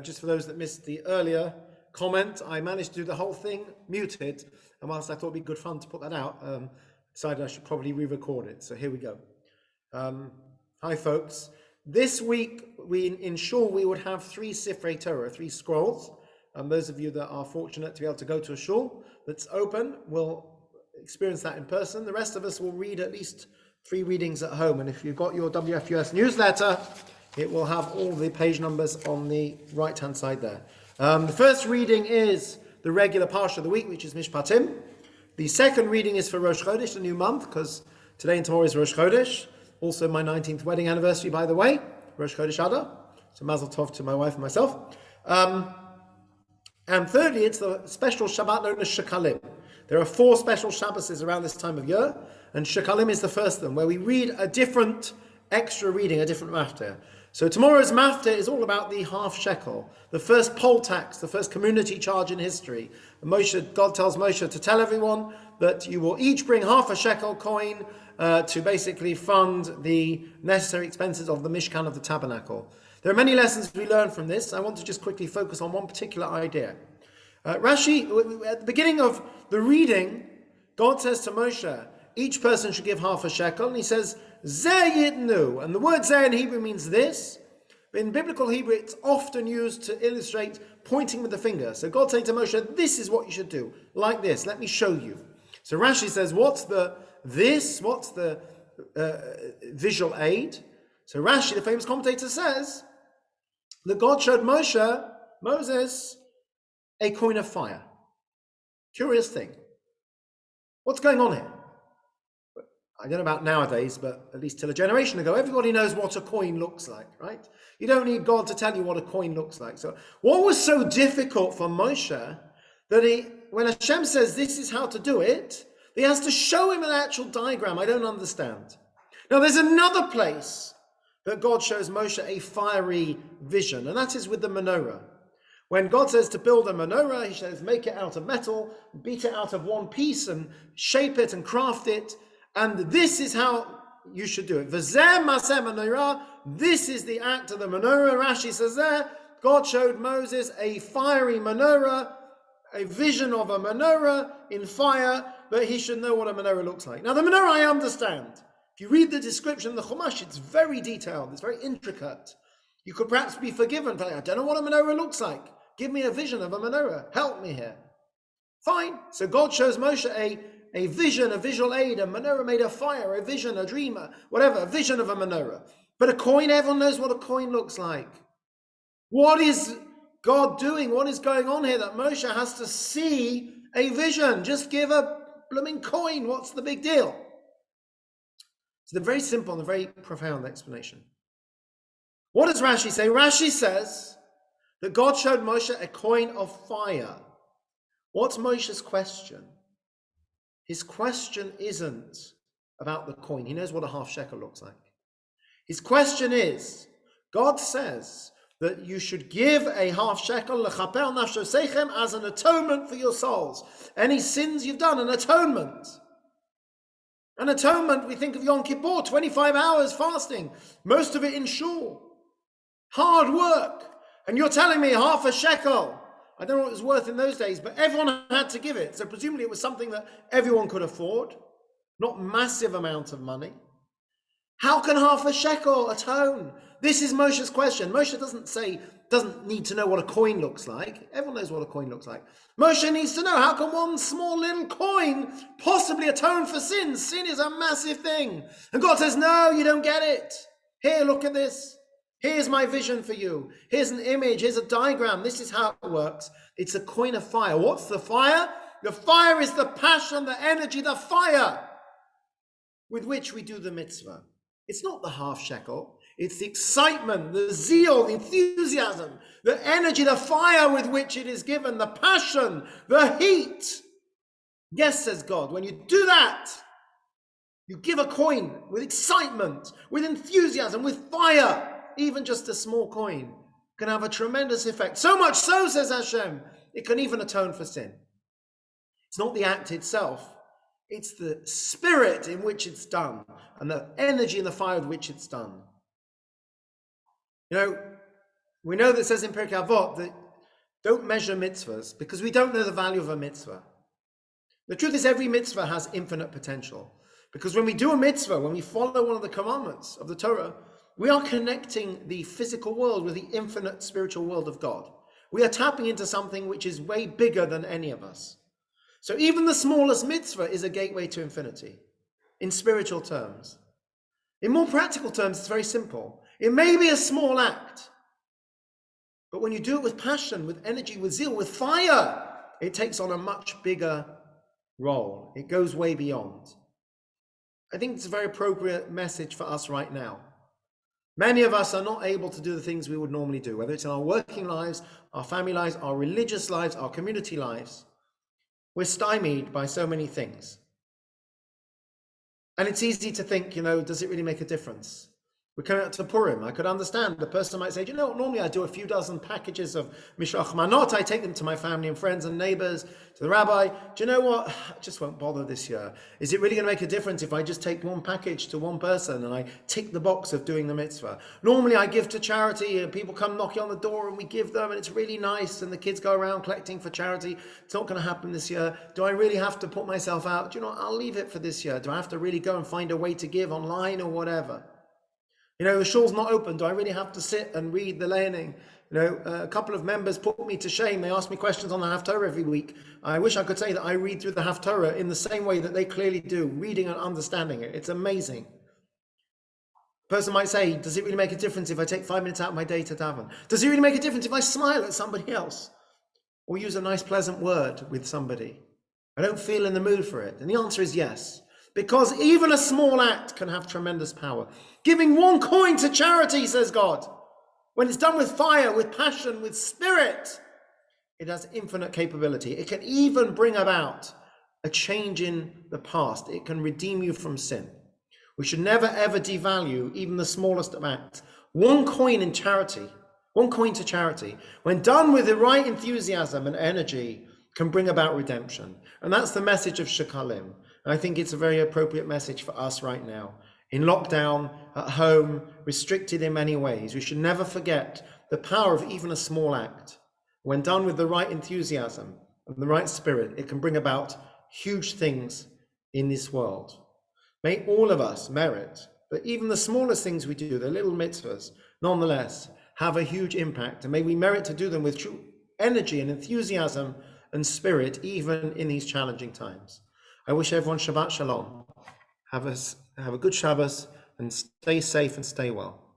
Just for those that missed the earlier comment, I managed to do the whole thing muted, and whilst I thought it'd be good fun to put that out, decided I should probably re-record it. So here we go. Hi folks. This week we ensured we would have 3 Sifrei Torah, 3 scrolls. And those of you that are fortunate to be able to go to a shul that's open will experience that in person. The rest of us will read at least 3 readings at home. And if you've got your WFUS newsletter, it will have all the page numbers on the right-hand side there. The first reading is the regular Parsha of the week, which is Mishpatim. The second reading is for Rosh Chodesh, the new month, because today and tomorrow is Rosh Chodesh. Also my 19th wedding anniversary, by the way, Rosh Chodesh Adar. So Mazel Tov to my wife and myself. And thirdly, it's the special Shabbat known as Shekalim. There are 4 special Shabbases around this time of year, and Shekalim is the first of them, where we read a different extra reading, a different maftir. So tomorrow's maftir is all about the half shekel, the first poll tax, the first community charge in history. And God tells Moshe to tell everyone that you will each bring half a shekel coin to basically fund the necessary expenses of the Mishkan of the Tabernacle. There are many lessons we learn from this. I want to just quickly focus on one particular idea. Rashi, at the beginning of the reading, God says to Moshe, each person should give half a shekel, and he says, Zeh yitnu, and the word zeh in Hebrew means this. But in biblical Hebrew, it's often used to illustrate pointing with the finger. So God's saying to Moshe, this is what you should do, like this, let me show you. So Rashi says, what's the visual aid? So Rashi, the famous commentator, says that God showed Moses, a coin of fire. Curious thing. What's going on here? I don't know about nowadays, but at least till a generation ago, everybody knows what a coin looks like, right? You don't need God to tell you what a coin looks like. So what was so difficult for Moshe that when Hashem says this is how to do it, he has to show him an actual diagram? I don't understand. Now there's another place that God shows Moshe a fiery vision, and that is with the menorah. When God says to build a menorah, he says make it out of metal, beat it out of one piece and shape it and craft it. And this is how you should do it. V'zeh maseh menorah. This is the act of the menorah. Rashi says there, God showed Moses a fiery menorah, a vision of a menorah in fire, that he should know what a menorah looks like. Now the menorah I understand. If you read the description in the Chumash, it's very detailed, it's very intricate. You could perhaps be forgiven for, I don't know what a menorah looks like. Give me a vision of a menorah. Help me here. Fine. So God shows Moshe a vision, a visual aid, a menorah made of fire, a vision, a dreamer, whatever, a vision of a menorah. But a coin, everyone knows what a coin looks like. What is God doing? What is going on here that Moshe has to see a vision? Just give a blooming coin. What's the big deal? It's a very simple and a very profound explanation. What does Rashi say? Rashi says that God showed Moshe a coin of fire. What's Moshe's question? His question isn't about the coin. He knows what a half shekel looks like. His question is, God says that you should give a half shekel lechaper nafshosechem as an atonement for your souls. Any sins you've done, an atonement. An atonement, we think of Yom Kippur, 25 hours fasting, most of it in shul. Hard work. And you're telling me half a shekel. I don't know what it was worth in those days, but everyone had to give it. So presumably it was something that everyone could afford, not massive amount of money. How can half a shekel atone? This is Moshe's question. Moshe doesn't need to know what a coin looks like. Everyone knows what a coin looks like. Moshe needs to know, how can one small little coin possibly atone for sin? Sin is a massive thing. And God says, no, you don't get it. Here, look at this. Here's my vision for you. Here's an image. Here's a diagram. This is how it works. It's a coin of fire. What's the fire? The fire is the passion, the energy, the fire with which we do the mitzvah. It's not the half shekel. It's the excitement, the zeal, the enthusiasm, the energy, the fire with which it is given, the passion, the heat. Yes, says God, when you do that, you give a coin with excitement, with enthusiasm, with fire. Even just a small coin can have a tremendous effect. So much so, says Hashem, it can even atone for sin. It's not the act itself. It's the spirit in which it's done and the energy and the fire with which it's done. You know, We know that it says in Pirkei Avot that don't measure mitzvahs because we don't know the value of a mitzvah. The truth is every mitzvah has infinite potential, because when we do a mitzvah, when we follow one of the commandments of the Torah, we are connecting the physical world with the infinite spiritual world of God. We are tapping into something which is way bigger than any of us. So even the smallest mitzvah is a gateway to infinity in spiritual terms. In more practical terms, it's very simple. It may be a small act, but when you do it with passion, with energy, with zeal, with fire, it takes on a much bigger role. It goes way beyond. I think it's a very appropriate message for us right now. Many of us are not able to do the things we would normally do, whether it's in our working lives, our family lives, our religious lives, our community lives. We're stymied by so many things. And it's easy to think, does it really make a difference? We're coming up to Purim. I could understand. The person might say, normally I do a few dozen packages of Mishach Manot. I take them to my family and friends and neighbors, to the rabbi. Do you know what? I just won't bother this year. Is it really going to make a difference if I just take one package to one person and I tick the box of doing the mitzvah? Normally I give to charity and people come knocking on the door and we give them and it's really nice and the kids go around collecting for charity. It's not going to happen this year. Do I really have to put myself out? Do you know what? I'll leave it for this year. Do I have to really go and find a way to give online or whatever? The shul's not open. Do I really have to sit and read the learning? A couple of members put me to shame. They ask me questions on the Haftarah every week. I wish I could say that I read through the Haftarah in the same way that they clearly do, reading and understanding it. It's amazing. A person might say, does it really make a difference if I take 5 minutes out of my day to daven? Does it really make a difference if I smile at somebody else? Or use a nice pleasant word with somebody? I don't feel in the mood for it. And the answer is yes. Because even a small act can have tremendous power. Giving 1 coin to charity, says God, when it's done with fire, with passion, with spirit, it has infinite capability. It can even bring about a change in the past. It can redeem you from sin. We should never ever devalue even the smallest of acts. 1 coin in charity, 1 coin to charity, when done with the right enthusiasm and energy, can bring about redemption. And that's the message of Shekalim. And I think it's a very appropriate message for us right now. In lockdown, at home, restricted in many ways, we should never forget the power of even a small act. When done with the right enthusiasm and the right spirit, it can bring about huge things in this world. May all of us merit that even the smallest things we do, the little mitzvahs, nonetheless, have a huge impact. And may we merit to do them with true energy and enthusiasm and spirit, even in these challenging times. I wish everyone Shabbat Shalom. Have a good Shabbos and stay safe and stay well.